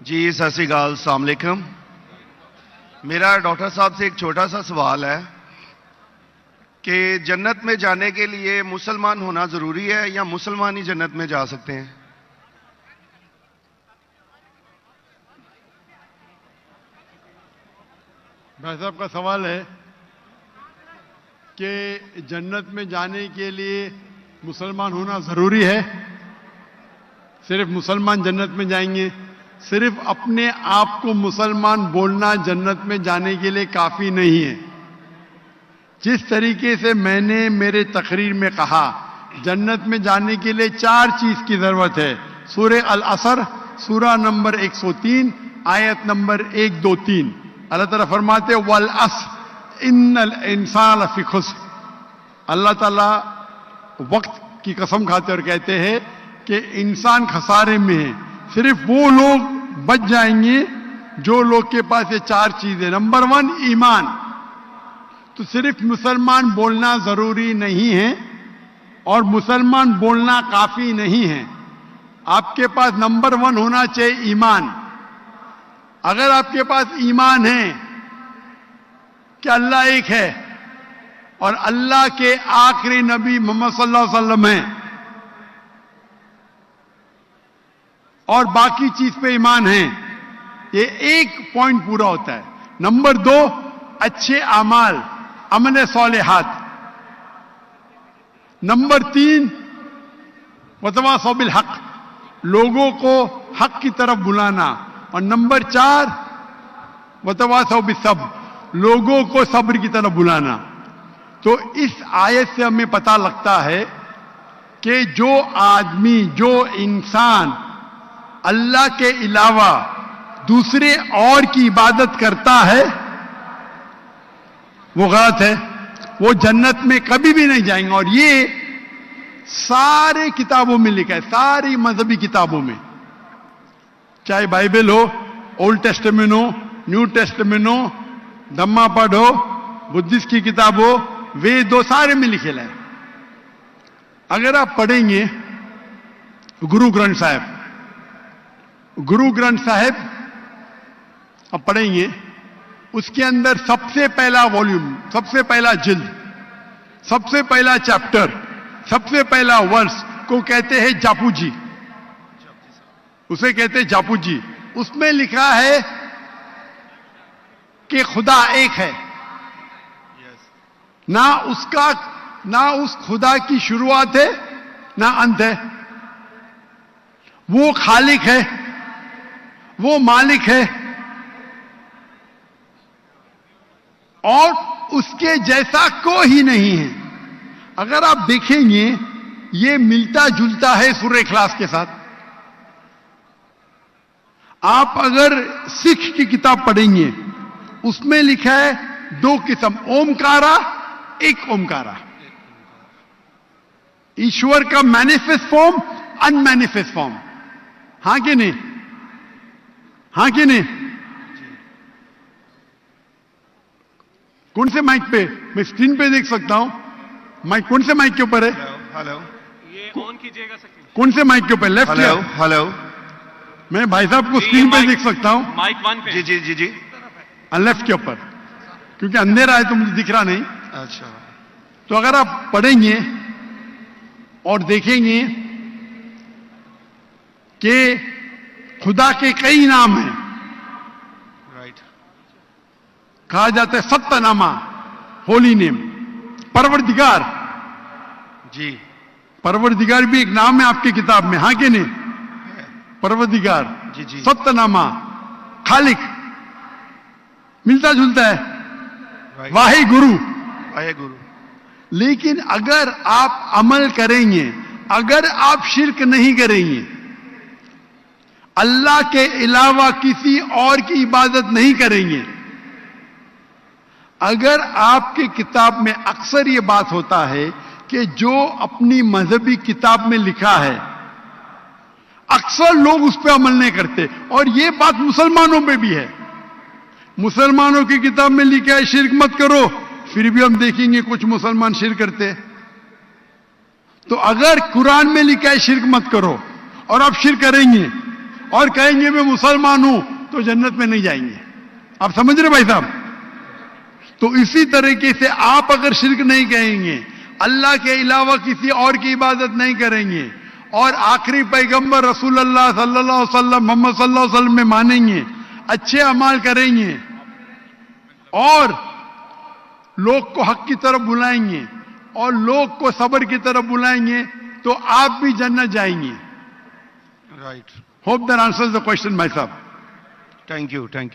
جی ست سری اکال، السلام علیکم۔ میرا ڈاکٹر صاحب سے ایک چھوٹا سا سوال ہے کہ جنت میں جانے کے لیے مسلمان ہونا ضروری ہے یا مسلمان ہی جنت میں جا سکتے ہیں؟ بھائی صاحب کا سوال ہے کہ جنت میں جانے کے لیے مسلمان ہونا ضروری ہے؟ صرف مسلمان جنت میں جائیں گے؟ صرف اپنے آپ کو مسلمان بولنا جنت میں جانے کے لیے کافی نہیں ہے۔ جس طریقے سے میں نے میرے تقریر میں کہا، جنت میں جانے کے لیے 4 چیز کی ضرورت ہے۔ سورہ العصر، سورہ نمبر 103، آیت نمبر 1، 2، 3۔ اللہ تعالیٰ فرماتے والعصر ان الانسان لفی خسر۔ اللہ تعالیٰ وقت کی قسم کھاتے اور کہتے ہیں کہ انسان خسارے میں ہے۔ صرف وہ لوگ بچ جائیں گے جو لوگ کے پاس یہ 4 چیزیں۔ نمبر 1 ایمان۔ تو صرف مسلمان بولنا ضروری نہیں ہے اور مسلمان بولنا کافی نہیں ہے۔ آپ کے پاس نمبر 1 ہونا چاہیے ایمان۔ اگر آپ کے پاس ایمان ہے کہ اللہ ایک ہے اور اللہ کے آخری نبی محمد صلی اللہ علیہ وسلم ہیں اور باقی چیز پہ ایمان ہے، یہ ایک پوائنٹ پورا ہوتا ہے۔ نمبر 2 اچھے اعمال، عمل صالحات۔ نمبر 3 وتواصوا بالحق، لوگوں کو حق کی طرف بلانا۔ اور نمبر 4 وتواصوا بالصبر، لوگوں کو صبر کی طرف بلانا۔ تو اس آیت سے ہمیں پتہ لگتا ہے کہ جو آدمی، جو انسان اللہ کے علاوہ دوسرے اور کی عبادت کرتا ہے وہ غلط ہے، وہ جنت میں کبھی بھی نہیں جائیں گے۔ اور یہ سارے کتابوں میں لکھا ہے، ساری مذہبی کتابوں میں، چاہے بائبل ہو، اولڈ ٹیسٹمنٹ ہو، نیو ٹیسٹمنٹ ہو، دھما پڑھ ہو، بدھسٹ کی کتاب ہو، وید ہو، سارے میں لکھے ہے۔ اگر آپ پڑھیں گے گرو گرنتھ صاحب، گرو گرنتھ صاحب آپ پڑھیں گے، اس کے اندر سب سے پہلا والیوم، سب سے پہلا جلد، سب سے پہلا چیپٹر، سب سے پہلا ورس کو کہتے ہیں جاپو جی، اسے کہتے ہیں جاپو جی۔ اس میں لکھا ہے کہ خدا ایک ہے، نہ اس خدا کی شروعات ہے نہ انت ہے۔ وہ خالق ہے، وہ مالک ہے، اور اس کے جیسا کوئی نہیں ہے۔ اگر آپ دیکھیں گے یہ ملتا جلتا ہے سورہ اخلاص کے ساتھ۔ آپ اگر سکھ کی کتاب پڑھیں گے اس میں لکھا ہے 2 قسم، اومکارا، ایک اومکارا، ایشور کا مینیفیسٹ فارم، ان مینیفیسٹ فارم۔ ہاں کہ نہیں؟ ہاں کہ نہیں؟ کون سے مائک پہ؟ میں اسکرین پہ دیکھ سکتا ہوں مائک، کون سے مائک کے اوپر ہے؟ ہلو، یہ آن کیجیے گا سر، کون سے مائک کے اوپر؟ لیفٹ یا ہلو، میں بھائی صاحب کو اسکرین پہ دیکھ سکتا ہوں؟ مائک 1 پہ۔ جی جی جی جی، لیفٹ کے اوپر، کیونکہ اندھیرا ہے تو مجھے دکھ رہا نہیں۔ اچھا، تو اگر آپ پڑھیں گے اور دیکھیں گے کہ خدا کے کئی نام ہیں، رائٹ، کہا جاتا ہے ستہ نامہ، ہولی نیم، پروردگار۔ جی پروردگار بھی ایک نام ہے آپ کی کتاب میں، ہاں کہ نہیں؟ پروردگار، جی جی، ستہ نامہ، خالق، ملتا جلتا ہے، رائٹ، واحد گرو۔ واحد گرو۔ لیکن اگر آپ عمل کریں گے، اگر آپ شرک نہیں کریں گے، اللہ کے علاوہ کسی اور کی عبادت نہیں کریں گے، اگر آپ کی کتاب میں اکثر یہ بات ہوتا ہے کہ جو اپنی مذہبی کتاب میں لکھا ہے اکثر لوگ اس پہ عمل نہیں کرتے، اور یہ بات مسلمانوں پہ بھی ہے۔ مسلمانوں کی کتاب میں لکھا ہے شرک مت کرو، پھر بھی ہم دیکھیں گے کچھ مسلمان شرک کرتے ہیں۔ تو اگر قرآن میں لکھا ہے شرک مت کرو اور آپ شرک کریں گے، اور کہیں گے میں مسلمان ہوں تو جنت میں نہیں جائیں گے. آپ سمجھ رہے بھائی صاحب؟ تو اسی طریقے سے آپ اگر شرک نہیں کہیں گے, اللہ کے علاوہ کسی اور کی عبادت نہیں کریں گے, اور آخری پیغمبر رسول اللہ صلی اللہ علیہ وسلم محمد صلی اللہ علیہ وسلم میں مانیں گے, اچھے اعمال کریں گے, اور لوگ کو حق کی طرف بلائیں گے, اور لوگ کو صبر کی طرف بلائیں گے, تو آپ بھی جنت جائیں گے. Right. Hope that answers the question بھائی صاحب. Thank you. Thank you.